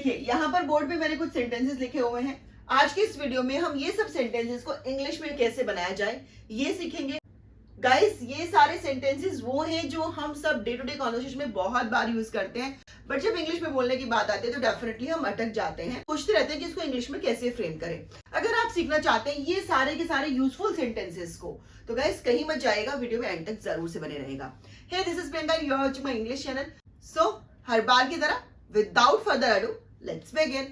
देखिए यहाँ पर बोर्ड पे मैंने कुछ सेंटेंसेस लिखे हुए हैं। आज की इस वीडियो में हम ये सब सेंटेंसेस को इंग्लिश में कैसे बनाया जाए ये सीखेंगे। गाइस ये सारे सेंटेंसेस वो हैं जो हम सब डे टू डे कॉन्वर्सेशन में बहुत बार यूज करते हैं, बट जब इंग्लिश में बोलने की बात आती है तो डेफिनेटली हम अटक जाते हैं, सोचते रहते हैं कि इसको इंग्लिश में कैसे फ्रेम करें। अगर आप सीखना चाहते हैं ये सारे के सारे यूजफुल सेंटेंसेस को, तो गाइस कहीं मत जाएगा, वीडियो में एंड तक जरूर से बने रहेगा। Hey this is Priyanka, you are watching my English channel. So हर बार की तरह without further ado let's begin.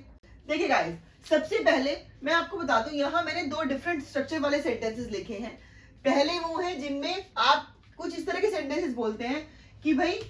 देखिए गाइस, सबसे पहले मैं आपको बता दूं, यहाँ मैंने दो डिफरेंट स्ट्रक्चर वाले सेंटेंसेस लिखे हैं। पहले वो है जिनमें आप कुछ इस तरह के सेंटेंसेस बोलते हैं कि भाई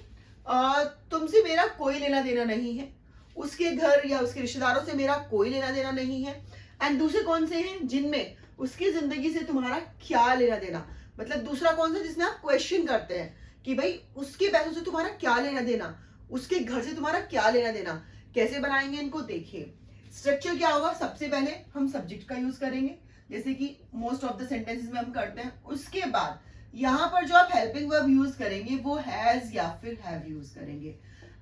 तुमसे मेरा कोई लेना देना नहीं है, उसके घर या उसके रिश्तेदारों से मेरा कोई लेना देना नहीं है। एंड दूसरे कौन से हैं जिनमें उसकी जिंदगी से तुम्हारा क्या लेना देना, मतलब दूसरा कौन सा जिसमें आप क्वेश्चन करते हैं कि भाई उसके पैसों से तुम्हारा क्या लेना देना, उसके घर से तुम्हारा क्या लेना देना। कैसे बनाएंगे इनको, देखिए स्ट्रक्चर क्या होगा। सबसे पहले हम सब्जेक्ट का यूज करेंगे, जैसे कि मोस्ट ऑफ द सेंटेंसेस में हम करते हैं। उसके बाद यहाँ पर जो आप हेल्पिंग वर्ब यूज करेंगे वो हैज या फिर हैव यूज करेंगे।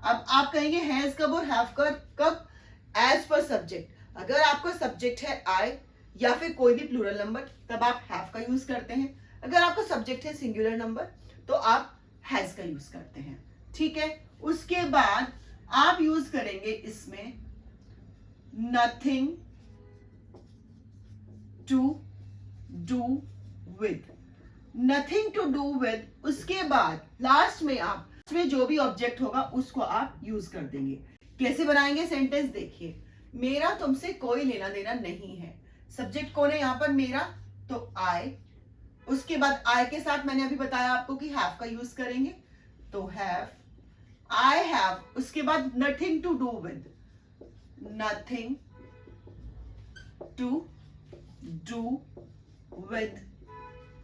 अब आप कहेंगे हैज कब और हैव कब, एज पर सब्जेक्ट। अगर आपका सब्जेक्ट है आई या फिर कोई भी प्लूरल नंबर तब आप हैव का यूज करते हैं। अगर आपका सब्जेक्ट है सिंगुलर नंबर तो आप हैज का यूज करते हैं, ठीक है। उसके बाद आप यूज करेंगे इसमें nothing to do with, nothing to do with. उसके बाद लास्ट में आप इसमें जो भी ऑब्जेक्ट होगा उसको आप यूज कर देंगे। कैसे बनाएंगे सेंटेंस, देखिए मेरा तुमसे कोई लेना देना नहीं है। सब्जेक्ट कौन है यहाँ पर, मेरा, तो आई। उसके बाद आई के साथ मैंने अभी बताया आपको कि हैव का यूज करेंगे, तो हैव, आई हैव। उसके बाद nothing to do with, nothing to do with.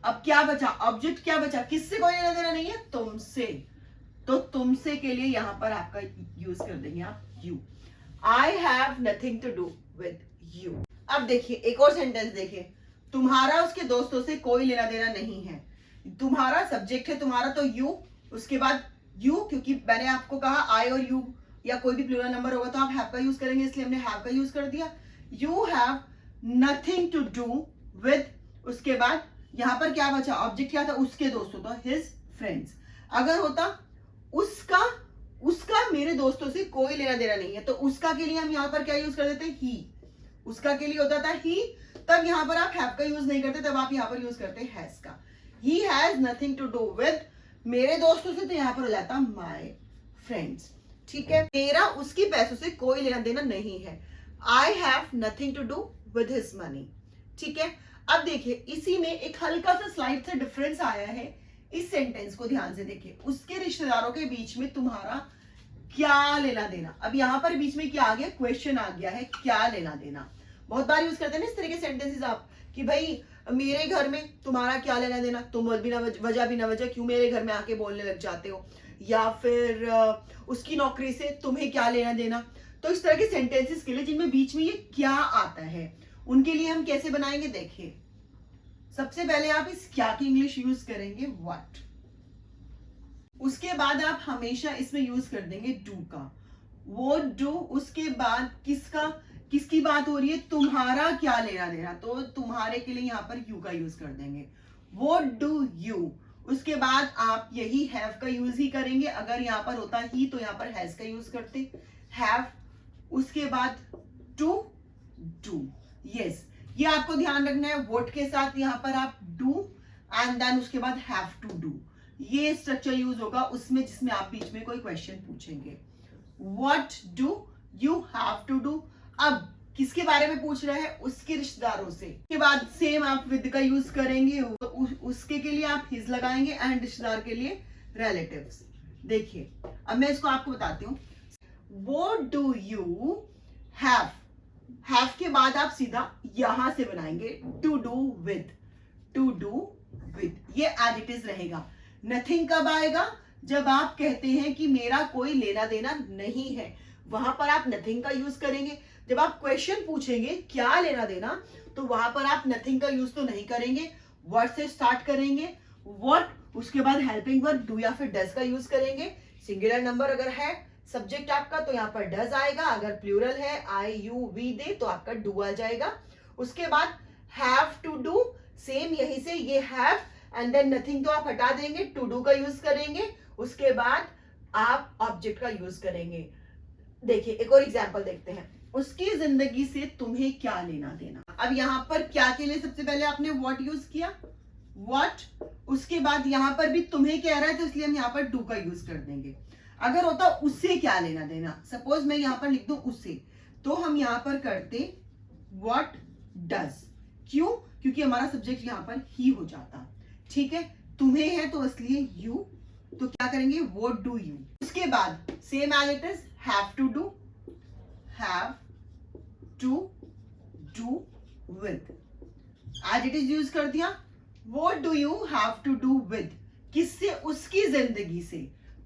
अब क्या बचा, ऑब्जेक्ट क्या बचा, किससे कोई लेना देना नहीं है, तुमसे, तो तुमसे के लिए यहां पर आपका यूज कर देंगे आप you. I have nothing to do with you. अब देखिए एक और सेंटेंस देखिए, तुम्हारा उसके दोस्तों से कोई लेना देना नहीं है। तुम्हारा सब्जेक्ट है तुम्हारा तो यू, उसके बाद यू, क्योंकि मैंने आपको कहा आई और यू या कोई भी प्लूरल नंबर होगा तो आप हैव का यूज करेंगे, इसलिए हमने हैव का यूज कर दिया। You have nothing to do with. उसके बाद यहां पर क्या बचा, ऑब्जेक्ट क्या था, उसके दोस्तों, तो हिज फ्रेंड्स। अगर होता उसका मेरे दोस्तों से कोई लेना देना नहीं है, तो उसका के लिए हम यहाँ पर क्या यूज कर देते हैं, ही। उसका के लिए होता था ही, तब यहां पर आप हैव का यूज नहीं करते, तब आप यहां पर यूज करते हैं हैज का। He has nothing to do with मेरे दोस्तों से, तो यहां पर हो जाता माय फ्रेंड्स, ठीक है। मेरा उसके पैसों से कोई लेना देना नहीं है, I have nothing to do with his money, ठीक है। अब देखिए इसी में एक हल्का सा स्लाइड से डिफरेंस आया है। इस सेंटेंस को ध्यान से देखिए, उसके रिश्तेदारों के बीच में तुम्हारा क्या लेना देना। अब यहाँ पर बीच में क्या आ गया, क्वेश्चन आ गया है, क्या लेना देना। बहुत बार यूज करते हैं ना इस तरह के सेंटेंसेस आप, कि भाई मेरे घर में तुम्हारा क्या लेना देना, तुम बिना वजह बिना वजह क्यों मेरे घर में आके बोलने लग जाते हो, या फिर उसकी नौकरी से तुम्हें क्या लेना देना। तो इस तरह के सेंटेंसेस के लिए जिनमें बीच में ये क्या आता है, उनके लिए हम कैसे बनाएंगे, देखिए सबसे पहले आप इस क्या की इंग्लिश यूज करेंगे व्हाट। उसके बाद आप हमेशा इसमें यूज कर देंगे डू का, वो डू। उसके बाद किसकी बात हो रही है, तुम्हारा क्या लेना देना, तो तुम्हारे के लिए यहाँ पर यू का यूज कर देंगे, वो डू यू। उसके बाद आप यही हैव का यूज ही करेंगे, अगर यहाँ पर होता ही तो यहाँ पर हैज का यूज करते, हैव। उसके बाद टू डू, यस, ये आपको ध्यान रखना है। व्हाट के साथ यहाँ पर आप डू एंड देन उसके बाद हैव टू डू, ये स्ट्रक्चर यूज होगा उसमें जिसमें आप बीच में कोई क्वेश्चन पूछेंगे। What do you have to do. अब किसके बारे में पूछ रहा है, उसके रिश्तेदारों से। के बाद सेम आप विद का यूज करेंगे, तो उसके के लिए आप हिज लगाएंगे एंड रिश्तेदार के लिए रिलेटिव्स। देखिए अब मैं इसको आपको बताती हूँ। What do you have, have के बाद आप सीधा यहां से बनाएंगे to do with, to do with, ये एज इट इज रहेगा। नथिंग कब आएगा, जब आप कहते हैं कि मेरा कोई लेना देना नहीं है, वहां पर आप नथिंग का यूज करेंगे। जब आप क्वेश्चन पूछेंगे क्या लेना देना, तो वहां पर आप नथिंग का यूज तो नहीं करेंगे, वर्ड से स्टार्ट करेंगे व्हाट। उसके बाद हेल्पिंग वर्ब डू या फिर डज का यूज करेंगे। सिंगुलर नंबर अगर है, सब्जेक्ट आपका तो यहाँ पर डज आएगा, अगर प्लूरल है आई यू वी दे तो आपका डू आ जाएगा। उसके बाद हैव टू डू, सेम यहीं से ये हैव एंड देन नथिंग तो आप हटा देंगे, टू डू का यूज करेंगे। उसके बाद आप ऑब्जेक्ट का यूज करेंगे। देखिए एक और एग्जांपल देखते हैं, उसकी जिंदगी से तुम्हें क्या लेना देना। अब यहाँ पर क्या के लिए सबसे पहले आपने व्हाट यूज किया, व्हाट, उसके बाद यहाँ पर भी तुम्हें कह रहा है तो इसलिए हम यहाँ पर डू का यूज कर देंगे। अगर होता उससे क्या लेना देना, सपोज मैं यहाँ पर लिख दूं उससे, तो हम यहाँ पर करते व्हाट डज, क्यों, क्योंकि हमारा सब्जेक्ट यहाँ पर ही हो जाता। ठीक है, तुम्हें है तो इसलिए यू, तो क्या करेंगे व्हाट डू यू। उसके बाद same as it is have to do, have to do with, as it is use कर दिया। What do you have to do with, किससे, उसकी जिंदगी से,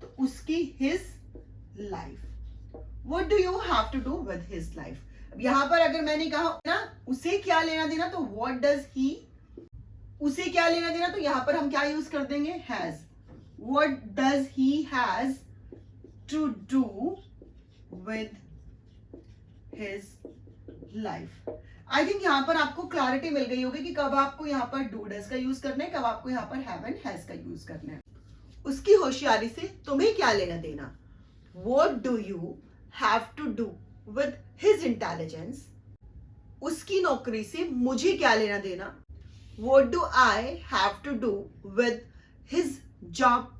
तो उसकी his life. What do you have to do with his life. अब यहां पर अगर मैंने कहा ना उसे क्या लेना देना, तो व्हाट डज ही, उसे क्या लेना देना, तो यहां पर हम क्या यूज कर देंगे has. What does he has to do with his life. I think यहां पर आपको क्लैरिटी मिल गई होगी कि कब आपको यहां पर डू डज का यूज करना है, कब आपको यहां पर हैव एंड हैज का यूज करना है। उसकी होशियारी से तुम्हें क्या लेना देना, what do you have to do with his intelligence. उसकी नौकरी से मुझे क्या लेना देना, what do I have to do with his job.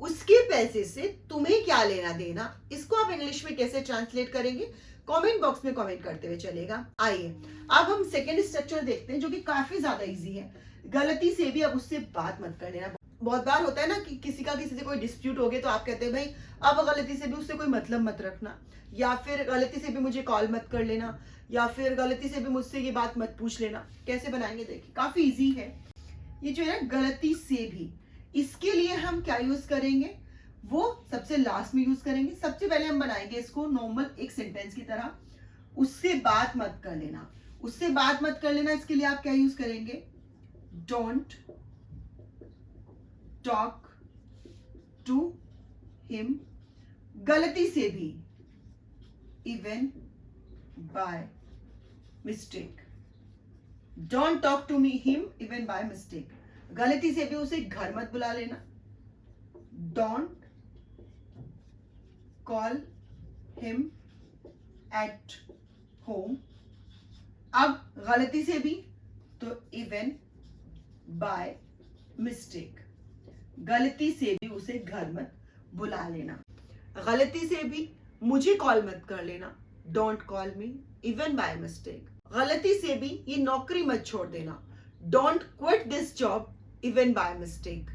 उसके पैसे से तुम्हें क्या लेना देना, इसको आप इंग्लिश में कैसे ट्रांसलेट करेंगे, कमेंट बॉक्स में कमेंट करते हुए चलेगा। आइए अब हम सेकंड स्ट्रक्चर देखते हैं जो कि काफी ज्यादा इजी है। गलती से भी अब उससे बात मत कर लेना। बहुत बार होता है ना कि किसी से कोई डिस्प्यूट हो गया तो आप कहते हैं भाई अब गलती से भी उससे कोई मतलब मत रखना, या फिर गलती से भी मुझे कॉल मत कर लेना, या फिर गलती से भी मुझसे ये बात मत पूछ लेना। कैसे बनाएंगे देखिए, काफी इजी है। ये जो है गलती से भी, इसके लिए हम क्या यूज करेंगे, वो सबसे लास्ट में यूज करेंगे। सबसे पहले हम बनाएंगे इसको नॉर्मल एक सेंटेंस की तरह, उससे बात मत कर लेना। उससे बात मत कर लेना, इसके लिए आप क्या यूज करेंगे, डोंट टॉक टू हिम गलती से भी, even by mistake. Don't talk to me him even by mistake, गलती से भी उसे घर मत बुला लेना। Don't call him at home, अब गलती से भी तो इवन बाय मिस्टेक, गलती से भी उसे घर मत बुला लेना। गलती से भी मुझे कॉल मत कर लेना, don't call me even by mistake. गलती से भी ये नौकरी मत छोड़ देना, don't quit this job even by mistake.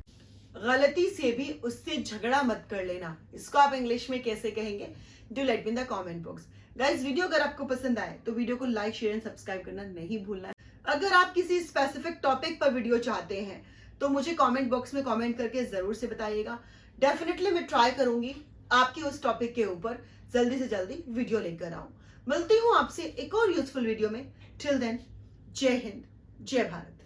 गलती से भी उससे झगड़ा मत कर लेना, इसको आप इंग्लिश में कैसे कहेंगे, do let me in the comment box. Guys video अगर आपको पसंद आए तो वीडियो को लाइक शेयर एंड सब्सक्राइब करना नहीं भूलना है। अगर आप किसी स्पेसिफिक टॉपिक पर वीडियो चाहते हैं तो मुझे कमेंट बॉक्स में कमेंट करके जरूर से बताइएगा। डेफिनेटली मैं ट्राई करूंगी आपकी उस टॉपिक के ऊपर जल्दी से जल्दी वीडियो लेकर आऊं। मिलती हूं आपसे एक और यूजफुल वीडियो में। टिल देन, जय हिंद, जय भारत।